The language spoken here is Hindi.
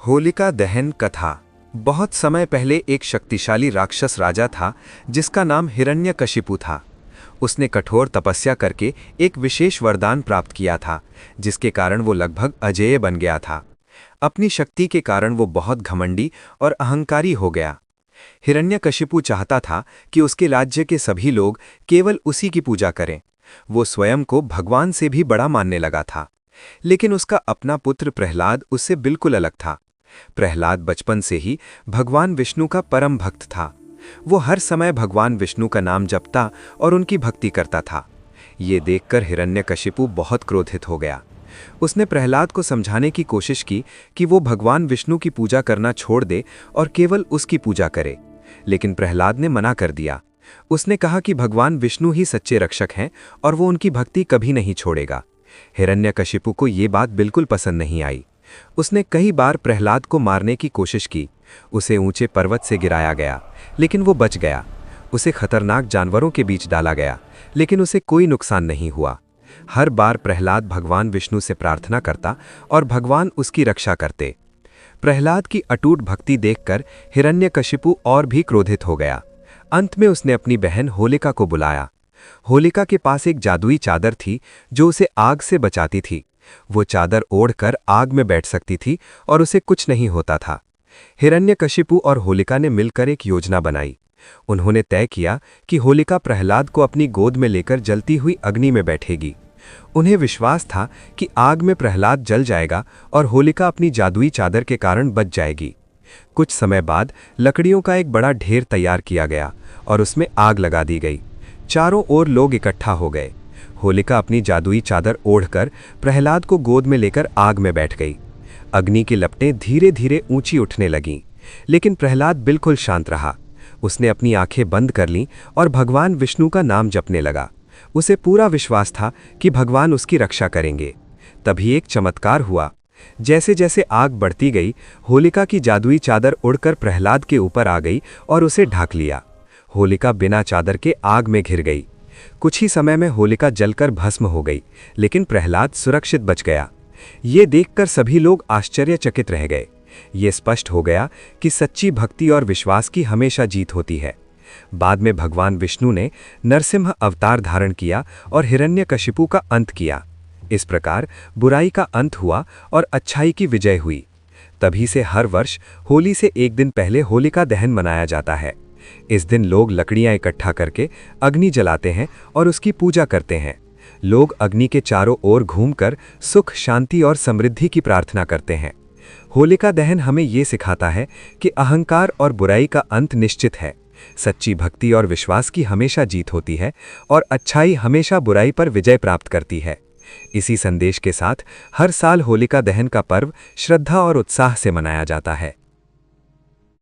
होलिका दहन कथा। बहुत समय पहले एक शक्तिशाली राक्षस राजा था जिसका नाम हिरण्यकशिपु था। उसने कठोर तपस्या करके एक विशेष वरदान प्राप्त किया था जिसके कारण वो लगभग अजेय बन गया था। अपनी शक्ति के कारण वो बहुत घमंडी और अहंकारी हो गया। हिरण्यकशिपु चाहता था कि उसके राज्य के सभी लोग केवल उसी की पूजा करें। वो स्वयं को भगवान से भी बड़ा मानने लगा था। लेकिन उसका अपना पुत्र प्रहलाद उससे बिल्कुल अलग था। प्रहलाद बचपन से ही भगवान विष्णु का परम भक्त था। वो हर समय भगवान विष्णु का नाम जपता और उनकी भक्ति करता था। ये देखकर हिरण्यकशिपु बहुत क्रोधित हो गया। उसने प्रहलाद को समझाने की कोशिश की कि वो भगवान विष्णु की पूजा करना छोड़ दे और केवल उसकी पूजा करे, लेकिन प्रहलाद ने मना कर दिया। उसने कहा कि भगवान विष्णु ही सच्चे रक्षक हैं और वो उनकी भक्ति कभी नहीं छोड़ेगा। हिरण्यकशिपु को ये बात बिल्कुल पसंद नहीं आई। उसने कई बार प्रहलाद को मारने की कोशिश की। उसे ऊंचे पर्वत से गिराया गया, लेकिन वो बच गया। उसे खतरनाक जानवरों के बीच डाला गया, लेकिन उसे कोई नुकसान नहीं हुआ। हर बार प्रहलाद भगवान विष्णु से प्रार्थना करता और भगवान उसकी रक्षा करते। प्रहलाद की अटूट भक्ति देखकर हिरण्यकशिपु और भी क्रोधित हो गया। अंत में उसने अपनी बहन होलिका को बुलाया। होलिका के पास एक जादुई चादर थी जो उसे आग से बचाती थी। वो चादर ओढ़कर आग में बैठ सकती थी और उसे कुछ नहीं होता था। हिरण्यकशिपु और होलिका ने मिलकर एक योजना बनाई। उन्होंने तय किया कि होलिका प्रहलाद को अपनी गोद में लेकर जलती हुई अग्नि में बैठेगी। उन्हें विश्वास था कि आग में प्रहलाद जल जाएगा और होलिका अपनी जादुई चादर के कारण बच जाएगी। कुछ समय बाद लकड़ियों का एक बड़ा ढेर तैयार किया गया और उसमें आग लगा दी गई। चारों ओर लोग इकट्ठा हो गए। होलिका अपनी जादुई चादर ओढ़कर प्रहलाद को गोद में लेकर आग में बैठ गई। अग्नि की लपटें धीरे धीरे ऊंची उठने लगीं, लेकिन प्रहलाद बिल्कुल शांत रहा। उसने अपनी आंखें बंद कर लीं और भगवान विष्णु का नाम जपने लगा। उसे पूरा विश्वास था कि भगवान उसकी रक्षा करेंगे। तभी एक चमत्कार हुआ। जैसे जैसे आग बढ़ती गई, होलिका की जादुई चादर उड़कर प्रहलाद के ऊपर आ गई और उसे ढक लिया। होलिका बिना चादर के आग में घिर गई। कुछ ही समय में होलिका जलकर भस्म हो गई, लेकिन प्रहलाद सुरक्षित बच गया। ये देखकर सभी लोग आश्चर्यचकित रह गए। ये स्पष्ट हो गया कि सच्ची भक्ति और विश्वास की हमेशा जीत होती है। बाद में भगवान विष्णु ने नरसिंह अवतार धारण किया और हिरण्यकशिपु का अंत किया। इस प्रकार बुराई का अंत हुआ और अच्छाई की विजय हुई। तभी से हर वर्ष होली से एक दिन पहले होलिका दहन मनाया जाता है। इस दिन लोग लकड़ियां इकट्ठा करके अग्नि जलाते हैं और उसकी पूजा करते हैं। लोग अग्नि के चारों ओर घूमकर सुख, शांति और समृद्धि की प्रार्थना करते हैं। होलिका दहन हमें ये सिखाता है कि अहंकार और बुराई का अंत निश्चित है। सच्ची भक्ति और विश्वास की हमेशा जीत होती है और अच्छाई हमेशा बुराई पर विजय प्राप्त करती है। इसी संदेश के साथ हर साल होलिका दहन का पर्व श्रद्धा और उत्साह से मनाया जाता है।